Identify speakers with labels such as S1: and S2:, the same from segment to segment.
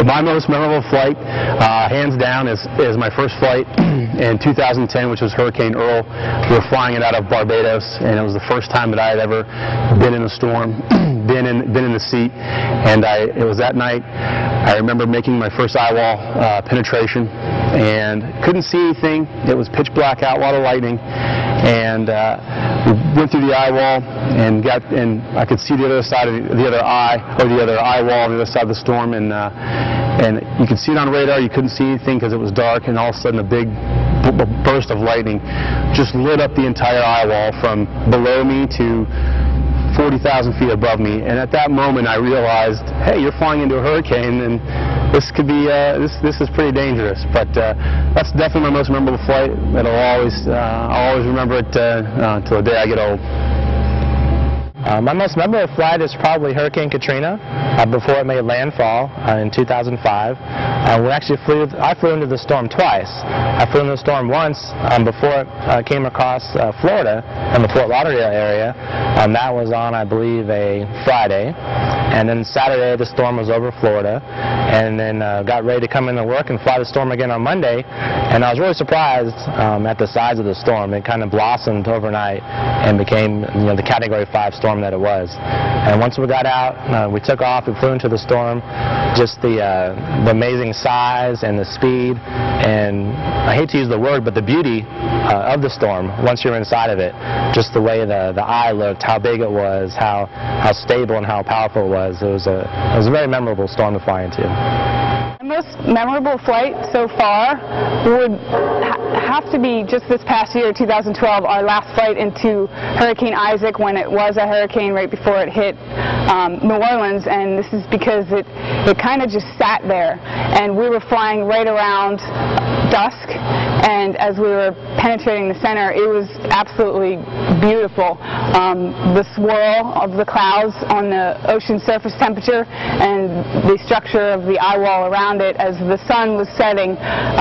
S1: My most memorable flight, hands down, is my first flight in 2010, which was Hurricane Earl. We were flying it out of Barbados, and it was the first time that I had ever been in a storm, been in the seat, and it was that night. I remember making my first eyewall penetration, and couldn't see anything. It was pitch black out, a lot of lightning, and we went through the eyewall and I could see the other side of the other eye, or the other eyewall on the other side of the storm, and you could see it on radar. You couldn't see anything because it was dark, and all of a sudden a big burst of lightning just lit up the entire eyewall from below me to 40,000 feet above me. And at that moment I realized, hey, you're flying into a hurricane, and this could be this is pretty dangerous. But that's definitely my most memorable flight. I'll always remember it till the day I get old.
S2: My most memorable flight is probably Hurricane Katrina, before it made landfall in 2005. I flew into the storm twice. I flew into the storm once before it came across Florida in the Fort Lauderdale area. That was on, I believe, a Friday. And then Saturday the storm was over Florida, and then got ready to come into work and fly the storm again on Monday. And I was really surprised at the size of the storm. It kind of blossomed overnight and became, the Category 5 storm that it was. And once we got out, we took off, we flew into the storm. Just the amazing size and the speed, and I hate to use the word, but the beauty of the storm once you're inside of it. Just the way the eye looked, how big it was, how stable and how powerful it was. It was a very memorable storm to fly into.
S3: My most memorable flight so far would have to be just this past year, 2012, our last flight into Hurricane Isaac, when it was a hurricane right before it hit New Orleans. And this is because it kind of just sat there, and we were flying right around dusk, and as we were penetrating the center, it was absolutely beautiful. The swirl of the clouds on the ocean surface temperature and the structure of the eye wall around it as the sun was setting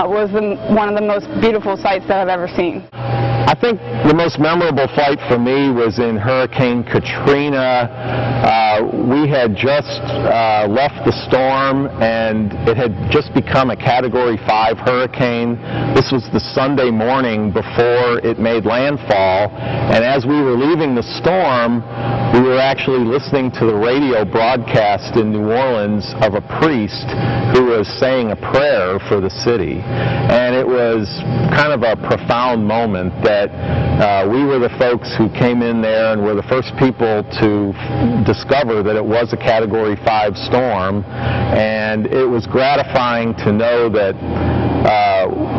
S3: was one of the most beautiful sights that I've ever seen.
S4: I think the most memorable flight for me was in Hurricane Katrina. We had just left the storm, and it had just become a Category 5 hurricane. This was the Sunday morning before it made landfall, and as we were leaving the storm, we were actually listening to the radio broadcast in New Orleans of a priest who was saying a prayer for the city. And it was kind of a profound moment that we were the folks who came in there and were the first people to discover that it was a Category 5 storm. And it was gratifying to know that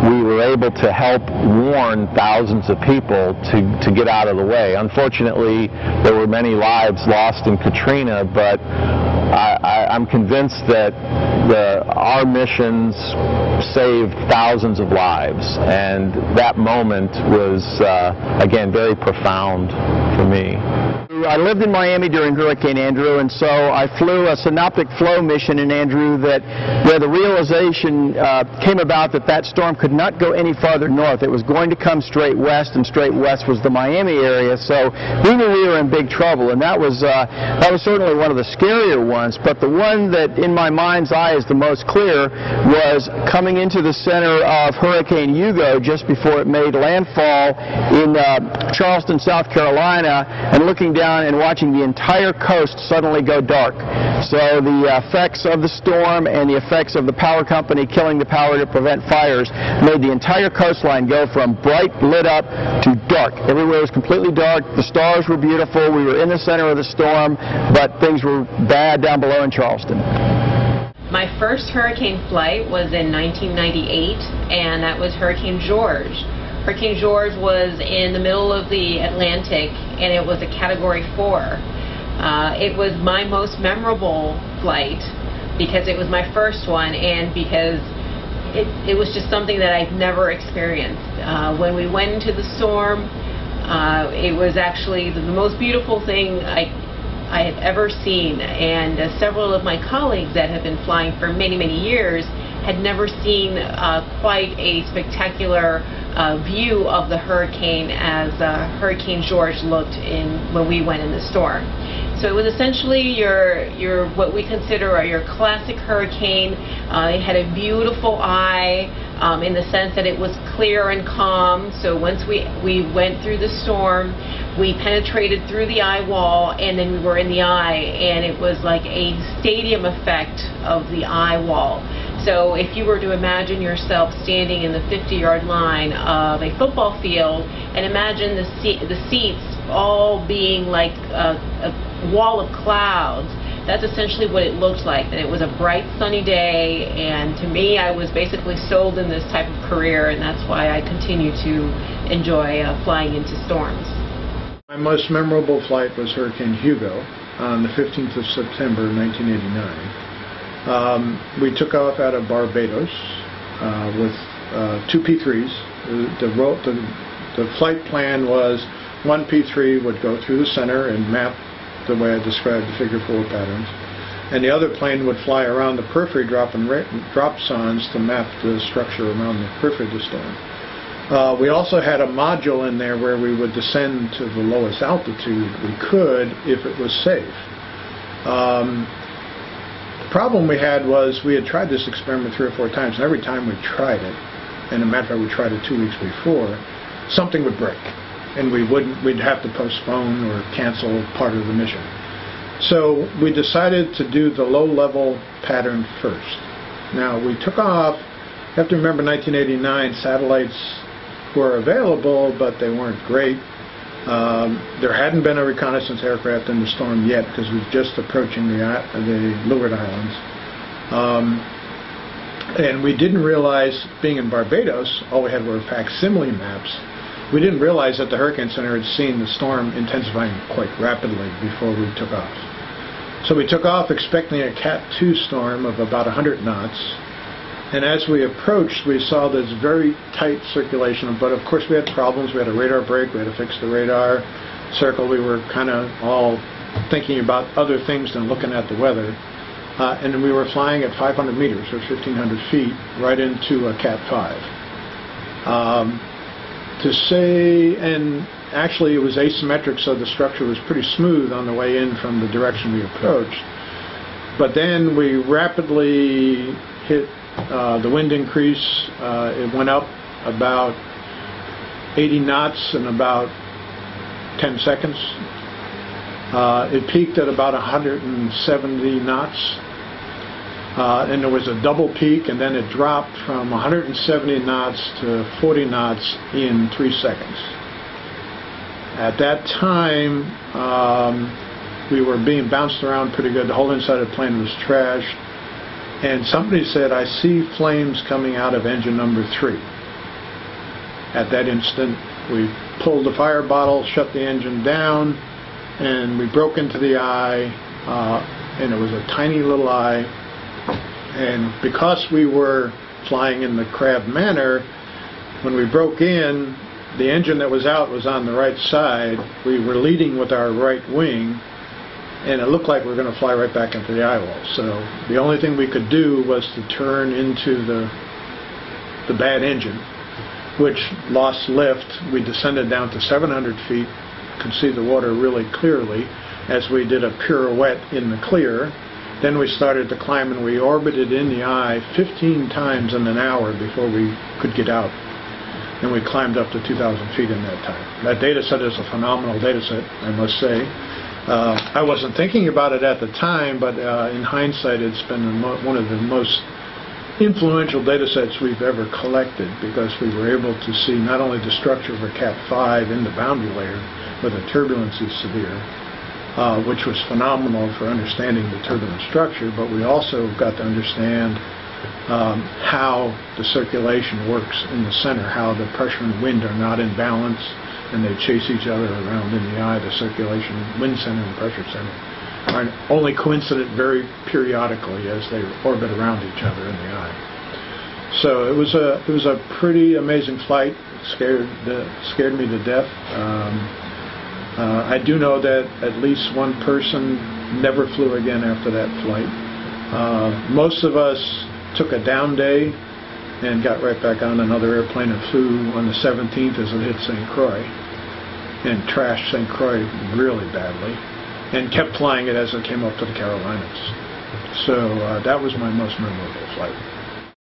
S4: we were able to help warn thousands of people to get out of the way. Unfortunately, there were many lives lost in Katrina, but I'm convinced that our missions saved thousands of lives, and that moment was, again, very profound for me.
S5: I lived in Miami during Hurricane Andrew, and so I flew a synoptic flow mission in Andrew where the realization came about that storm could not go any farther north. It was going to come straight west, and straight west was the Miami area, so we knew we were in big trouble, and that was certainly one of the scarier ones. But the one that in my mind's eye is the most clear was coming into the center of Hurricane Hugo just before it made landfall in Charleston, South Carolina, and looking down and watching the entire coast suddenly go dark. So the effects of the storm and the effects of the power company killing the power to prevent fires made the entire coastline go from bright lit up to dark. Everywhere was completely dark. The stars were beautiful. We were in the center of the storm, but things were bad down below in Charleston.
S6: My first hurricane flight was in 1998, and that was Hurricane George. Hurricane George was in the middle of the Atlantic, and it was a Category 4. It was my most memorable flight because it was my first one, and because it was just something that I'd never experienced. When we went into the storm, it was actually the most beautiful thing I had ever seen, and several of my colleagues that have been flying for many, many years had never seen quite a spectacular view of the hurricane as Hurricane George looked when we went in the storm. So it was essentially your what we consider your classic hurricane. It had a beautiful eye in the sense that it was clear and calm. So once we went through the storm, we penetrated through the eye wall, and then we were in the eye, and it was like a stadium effect of the eye wall. So if you were to imagine yourself standing in the 50-yard line of a football field, and imagine the seats all being like a wall of clouds, that's essentially what it looked like. And it was a bright, sunny day, and to me, I was basically sold in this type of career, and that's why I continue to enjoy flying into storms.
S7: My most memorable flight was Hurricane Hugo on the 15th of September 1989. We took off out of Barbados with two P3s. The flight plan was one P3 would go through the center and map the way I described the figure 4 patterns, and the other plane would fly around the periphery dropping drop zones to map the structure around the periphery of the storm. We also had a module in there where we would descend to the lowest altitude we could if it was safe. The problem we had was we had tried this experiment 3 or 4 times, and every time we tried it, and a matter of fact we tried it 2 weeks before, something would break, and we'd have to postpone or cancel part of the mission. So we decided to do the low-level pattern first. Now we took off. You have to remember 1989, satellites were available, but they weren't great. There hadn't been a reconnaissance aircraft in the storm yet because we were just approaching the Leeward Islands. And we didn't realize, being in Barbados, all we had were facsimile maps. We didn't realize that the Hurricane Center had seen the storm intensifying quite rapidly before we took off. So we took off expecting a Cat 2 storm of about 100 knots. And as we approached, we saw this very tight circulation, but of course we had problems. We had a radar break, we had to fix the radar circle. We were kind of all thinking about other things than looking at the weather. And then we were flying at 500 meters, or 1,500 feet, right into a Cat 5. And actually it was asymmetric, so the structure was pretty smooth on the way in from the direction we approached. But then we rapidly hit the wind increase. It went up about 80 knots in about 10 seconds. It peaked at about 170 knots. And there was a double peak, and then it dropped from 170 knots to 40 knots in 3 seconds. At that time, we were being bounced around pretty good. The whole inside of the plane was trashed. And somebody said, "I see flames coming out of engine number 3. At that instant, we pulled the fire bottle, shut the engine down, and we broke into the eye, and it was a tiny little eye. And because we were flying in the crab manner, when we broke in, the engine that was out was on the right side. We were leading with our right wing, and it looked like we were going to fly right back into the eye wall. So the only thing we could do was to turn into the bad engine, which lost lift. We descended down to 700 feet, could see the water really clearly as we did a pirouette in the clear. Then we started to climb, and we orbited in the eye 15 times in an hour before we could get out. And we climbed up to 2,000 feet in that time. That data set is a phenomenal data set, I must say. I wasn't thinking about it at the time, but in hindsight, it's been one of the most influential data sets we've ever collected, because we were able to see not only the structure of a Cat 5 in the boundary layer, where the turbulence is severe, which was phenomenal for understanding the turbulent structure, but we also got to understand how the circulation works in the center, how the pressure and wind are not in balance, and they chase each other around in the eye. The circulation, wind center and pressure center are only coincident very periodically as they orbit around each other in the eye. So it was a pretty amazing flight. It scared me to death. I do know that at least one person never flew again after that flight. Most of us took a down day and got right back on another airplane and flew on the 17th as it hit St. Croix and trashed St. Croix really badly, and kept flying it as it came up to the Carolinas. So that was my most memorable flight.